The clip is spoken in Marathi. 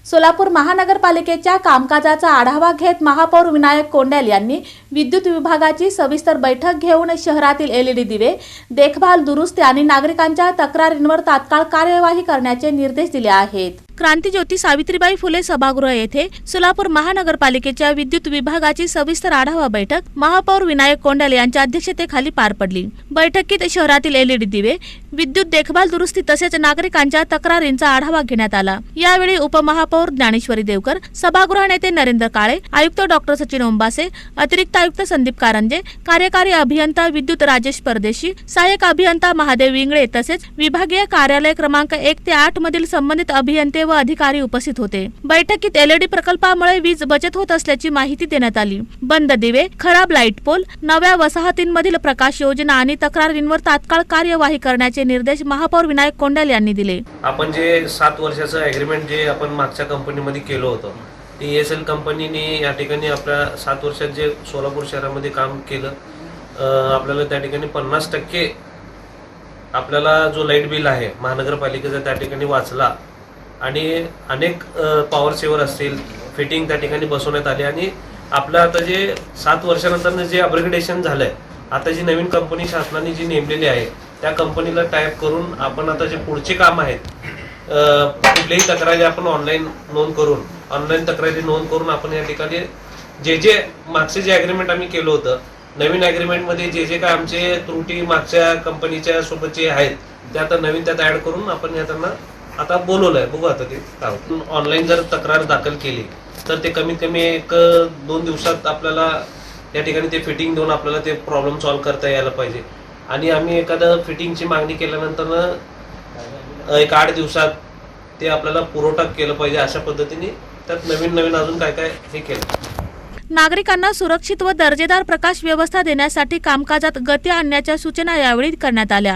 सोलापूर महानगरपालिकेच्या कामकाजाचा आढावा घेत महापौर विनायक कोंडल यांनी विद्युत विभागाची सविस्तर बैठक घेऊन शहरातील एलईडी दिवे देखभाल दुरुस्ती आणि नागरिकांच्या तक्रारींवर तात्काळ कार्यवाही करण्याचे निर्देश दिले आहेत। क्रांतिज्योती सावित्रीबाई फुले सभागृह येथे सोलापूर महानगरपालिकेच्या विद्युत विभागाची सविस्तर आढावा बैठक महापौर विनायक कोंडल यांच्या अध्यक्षतेखाली पार पडली। बैठकीत शहरातील एलईडी दिवे, विद्युत देखभाल दुरुस्ती तसेच नागरिकांच्या तक्रारींचा आढावा घेण्यात आला। यावेळी उपमहापौर ज्ञानेश्वरी देवकर, सभागृह नेते नरेंद्र काळे, आयुक्त डॉक्टर सचिन ओंबासे, अतिरिक्त आयुक्त संदीप कारंजे, कार्यकारी अभियंता विद्युत राजेश परदेशी, सहाय्यक अभियंता महादेव विंगळे तसेच विभागीय कार्यालय क्रमांक 1 ते 8 मधील संबंधित अभियंते व अधिकारी उपस्थित होते। बैठकीत एलईडी प्रकल्पामुळे वीज बचत होत असल्याची माहिती देण्यात आली। बंद दिवे, खराब लाईट पोल, नव्या वसाहतींमधील प्रकाश योजना आणि तक्रारींवर तात्काळ कार्यवाही करण्याचे निर्देश महापौर विनायक कोंडल यांनी दिले। आपण जे 7 वर्षाचं एग्रीमेंट जे आपण मागच्या कंपनीमध्ये केलं होतं, ESL कंपनीने या ठिकाणी आपल्या 7 वर्षात जे सोलापूर शहरामध्ये काम केलं, आपल्याला त्या ठिकाणी 50% आपल्याला जो लाईट बिल आहे महानगरपालिकेचा त्या ठिकाणी वाचला आणि अनेक पॉवर सेवर असतील फिटिंग त्या ठिकाणी बसवण्यात आली आणि आपलं आता जे 7 वर्षानंतर जे अपग्रेडेशन झालंय, आता जी नवीन कंपनी शासनाने जी नेमलेली आहे त्या कंपनीला टाईप करून आपण आता जे पुढचे काम आहेत, कुठल्याही तक्रारी आपण ऑनलाईन तक्रारी नोंद करून आपण या ठिकाणी जे मागचे जे ॲग्रीमेंट आम्ही केलं होतं, नवीन ॲग्रीमेंटमध्ये जे काय आमचे त्रुटी मागच्या कंपनीच्या सोबत जे आहेत ते आता नवीन त्यात ॲड करून आपण या त्यांना आता बोलवलंय। बघू आता ते ऑनलाईन जर तक्रार दाखल केली तर ते कमीत कमी 1-2 दिवसात आपल्याला या ठिकाणी ते फिटिंग देऊन आपल्याला ते प्रॉब्लेम सॉल्व्ह करता यायला पाहिजे। आणि आम्ही एखादं फिटिंगची मागणी केल्यानंतर 8 दिवसात ते आपल्याला पुरवठा केलं पाहिजे। अशा पद्धतीने त्यात नवीन अजून काय हे केलं। नागरिकांना सुरक्षित व दर्जेदार प्रकाश व्यवस्था देण्यासाठी कामकाजात गती आणण्याच्या सूचना यावेळी करण्यात आल्या।